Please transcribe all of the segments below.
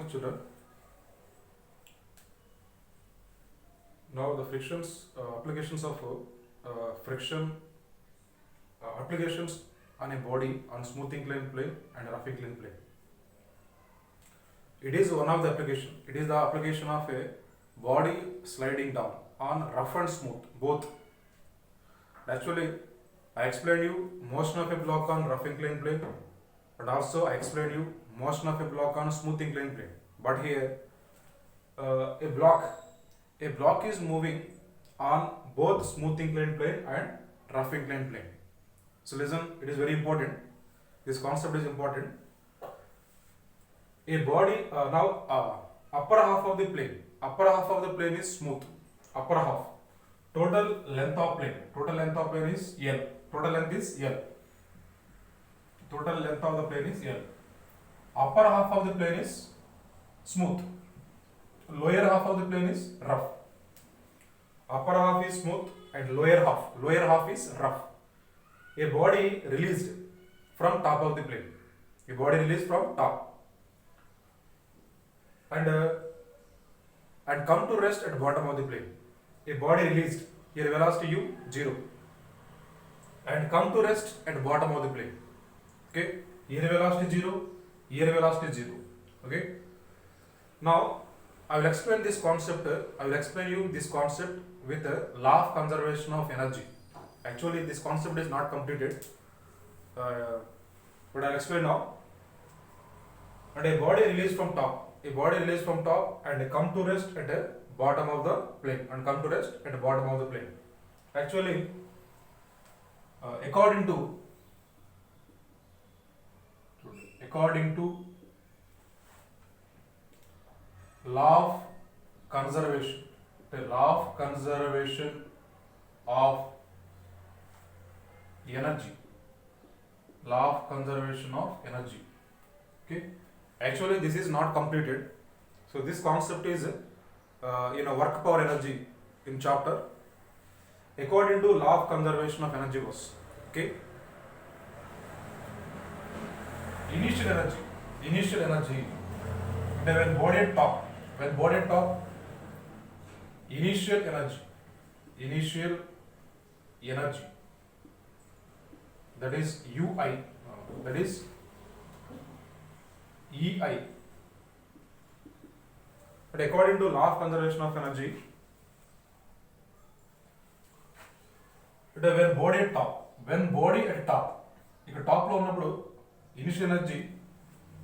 morning, children. Now the frictions applications of friction applications on a body on smooth inclined plane and rough inclined plane. It is one of the application. It is the application of a body sliding down on rough and smooth both. Actually, I explained you motion of a block on rough inclined plane, and also I explained you motion of a block on smooth inclined plane. But here, a block is moving on both smooth inclined plane and rough inclined plane. So listen, it is very important. This concept is important. A body upper half of the plane is smooth. Upper half. Total length of plane is L. Total length is L. Total length of the plane is L. Upper half of the plane is smooth. Lower half of the plane is rough. Upper half is smooth and lower half is rough. A body released from top of the plane. A body released from top. And come to rest at bottom of the plane. A body released, here velocity u 0, and come to rest at bottom of the plane. Okay, here velocity 0, here velocity 0. Okay, now I will explain this concept. I will explain you this concept with the law of conservation of energy. Actually, this concept is not completed, but I will explain now. And a body released from top. A body released from top and come to rest at the bottom of the plane. And come to rest at the bottom of the plane. Actually, according to law of conservation, the law of conservation of energy. Law of conservation of energy. Okay. Actually, this is not completed. So this concept is work power energy in chapter. According to law of conservation of energy was, okay. Initial energy. When body at top, initial energy. That is UI. That is EI. But according to law of conservation of energy, when body at top, ఇక్కడ top లో ఉన్నప్పుడు initial energy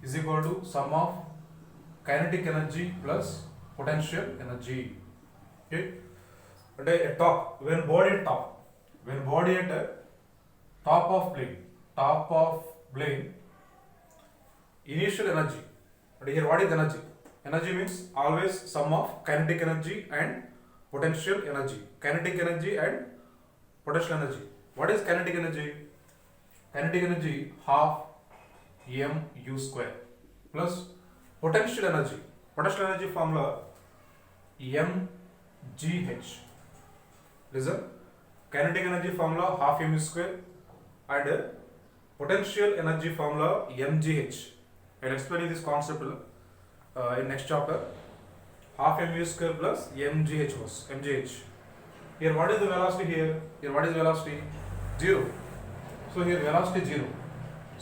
is equal to sum of kinetic energy plus potential energy. Okay, అంటే at top, when body at top of plane, initial energy. But here what is energy? Energy means always sum of kinetic energy and potential energy. Kinetic energy and potential energy. What is kinetic energy? Kinetic energy half mu square plus potential energy. Potential energy formula mgh. Listen, kinetic energy formula half mu square and potential energy formula mgh. I will explain this concept in next chapter. Half mu square plus mgh was mgh. Here what is the velocity here? Here what is velocity? 0. So here velocity 0.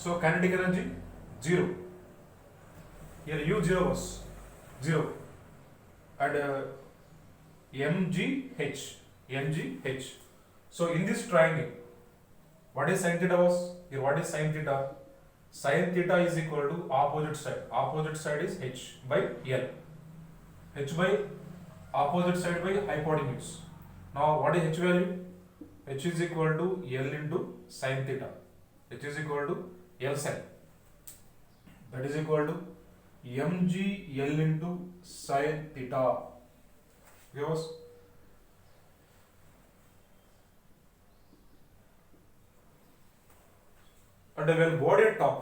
So kinetic energy 0. Here u0 was 0. And mgh. So in this triangle, what is sin theta was? Here what is sin theta? Sin theta is equal to opposite side. Opposite side is h by L. H by opposite side by hypotenuse. Now what is h value? H is equal to L into sin theta. H is equal to L sin. That is equal to mg L into sin theta. Yes. And when body at top,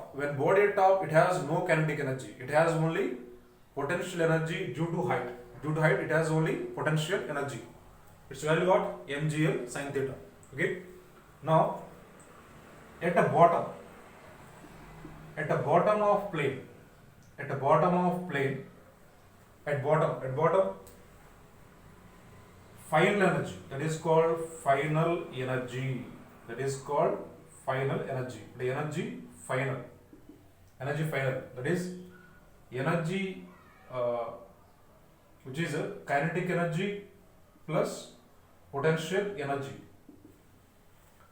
it has no kinetic energy. It has only potential energy due to height. Due to height, it has only potential energy. Its value what? mgl sin theta. Okay. Now, at the bottom of plane, at bottom, final energy, that is called final energy. That is called final energy. The energy final. Energy final. That is energy which is a kinetic energy plus potential energy.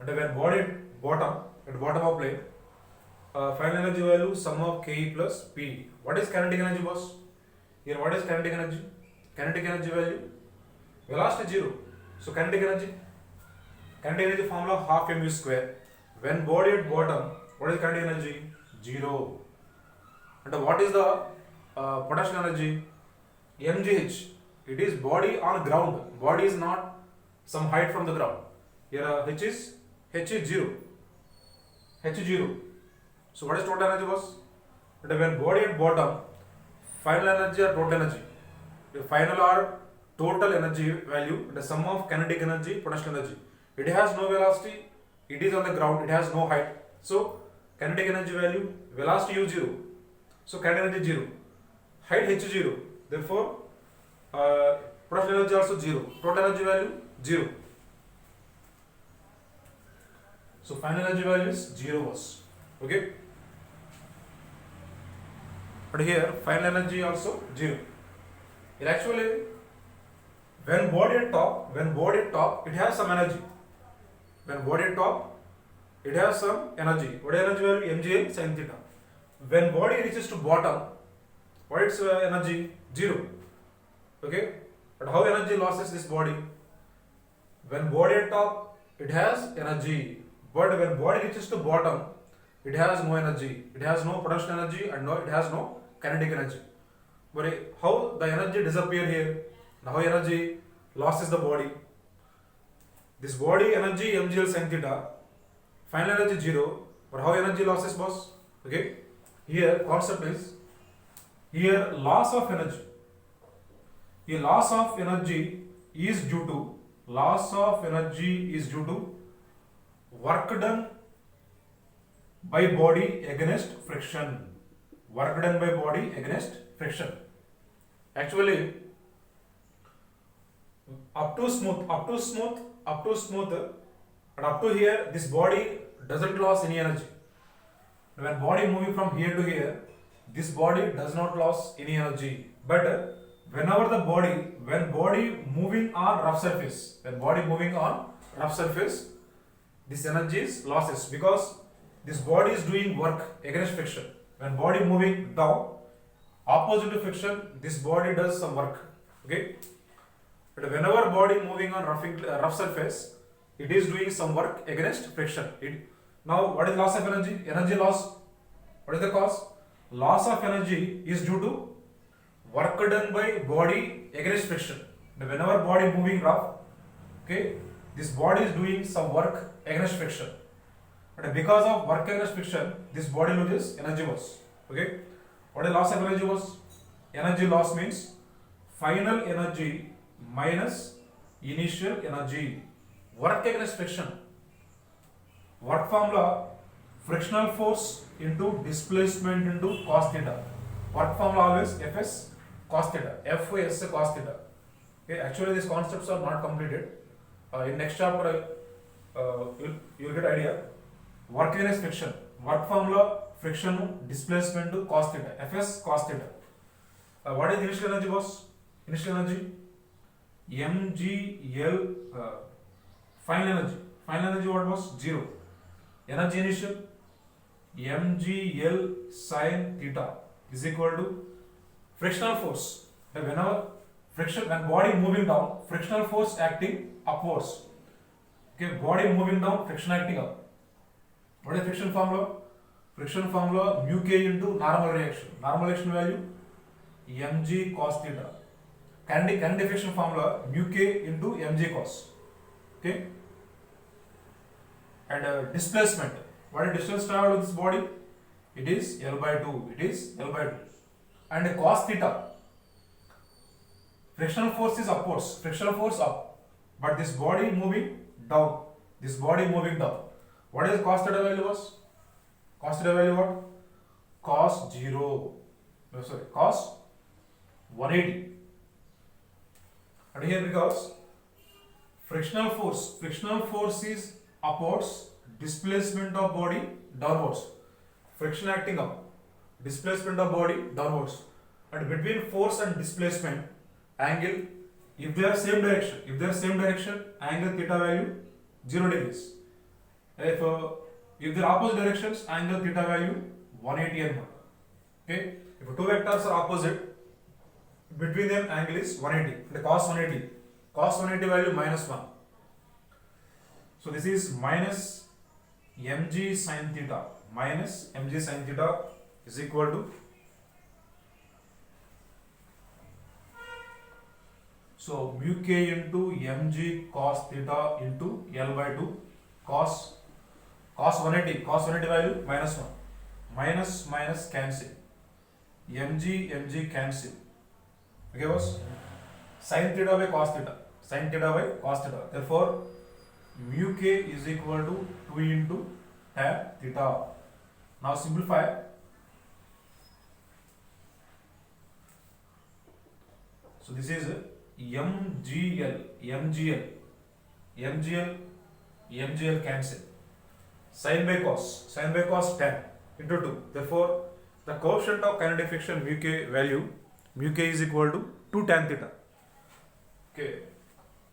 And when body at bottom of plane, final energy value sum of Ke plus P. What is kinetic energy, boss? Here, what is kinetic energy? Kinetic energy value, velocity 0. So kinetic energy formula half mv square. When body at bottom, what is kinetic energy? 0. And what is the potential energy? mgh. It is body on ground. Body is not some height from the ground. Here h is 0. H is 0. So what is total energy, boss? And when body at bottom, final energy or total energy. The final or total energy value, the sum of kinetic energy, potential energy. It has no velocity, it is on the ground, it has no height. So kinetic energy value, velocity u 0. So kinetic energy 0. Height h 0. Therefore, potential energy also 0. Total energy value 0. So final energy value is 0 was. Okay. But here final energy also 0. It actually, when body at top, it has some energy. When body at top, it has some energy. What energy value? mgl sin theta. When body reaches to bottom, what is energy? 0. Okay. But how energy losses this body? When body at top, it has energy. But when body reaches to bottom, it has no energy. It has no potential energy and it has no kinetic energy. But how the energy disappear here? How energy losses the body? This body energy mgl sin theta, final energy 0. But how energy losses, boss? Okay. Here concept is, here loss of energy. Here loss of energy is due to work done by body against friction. Work done by body against friction. Actually, up to smooth, and up to here, this body doesn't lose any energy. When body moving from here to here, this body does not lose any energy. But whenever when body moving on rough surface, this energy is losses because this body is doing work against friction. When body moving down, opposite to friction, this body does some work. Okay. But whenever body moving on rough surface, it is doing some work against friction. Now, what is loss of energy? Energy loss. What is the cause? Loss of energy is due to work done by body against friction. Whenever body moving rough, okay, this body is doing some work against friction. But because of work against friction, this body loses energy loss. Okay. What is loss of energy loss? Energy loss means final energy minus initial energy. Work against friction. Work formula, frictional force into displacement into cos theta. Work formula always Fs cos theta. Fs cos theta. Okay. Actually, these concepts are not completed. In next chapter, you'll get idea. Work against friction. Work formula, friction displacement to cos theta. Fs cos theta. What is initial energy, boss? Initial energy mgl final energy. Final energy what was? 0. Energy initial mgl sin theta is equal to frictional force. Whenever when body moving down, frictional force acting upwards. Okay, body moving down, friction acting up. What is friction formula? Friction formula mu k into normal reaction. Normal reaction value mg cos theta. Kinetic friction formula mu k into mg cos. Okay. And displacement. What is distance traveled with this body? It is L by 2. And cos theta. Frictional force is upwards. Frictional force up. But this body moving down. What is cos theta value was? Cos theta value what? Cos 0. No, sorry. Cos 180. And here because frictional force is upwards, displacement of body downwards. Friction acting up, displacement of body downwards. And between force and displacement, angle, if they are same direction, angle theta value 0 degrees. If they are opposite directions, angle theta value 180 and more. Okay, if two vectors are opposite, between them angle is 180. The cos 180 value minus 1. So this is minus mg sin theta is equal to, so mu k into mg cos theta into L by 2 cos 180 value minus 1, minus cancel, mg cancel. Okay boss, sin theta by cos theta, therefore mu k is equal to 2 into tan theta. Now simplify. So this is mgl cancel, sin by cos tan into 2, therefore the coefficient of kinetic friction mu k is equal to 2 tan theta. Okay,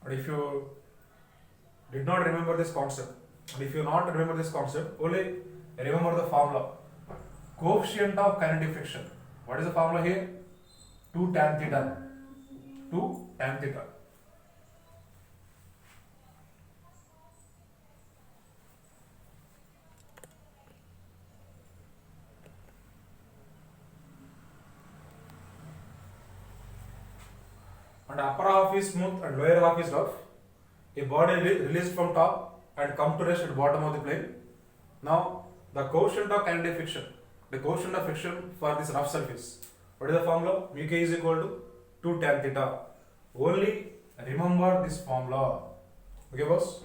but if you did not remember this concept, only remember the formula. Coefficient of kinetic friction, what is the formula here? 2 tan theta. And upper half is smooth and lower half is rough. A body released from top and come to rest at bottom of the plane. Now the coefficient of kinetic friction, the coefficient of friction for this rough surface, what is the formula? Mu k is equal to 2 tan theta. Only remember this formula. Okay boss?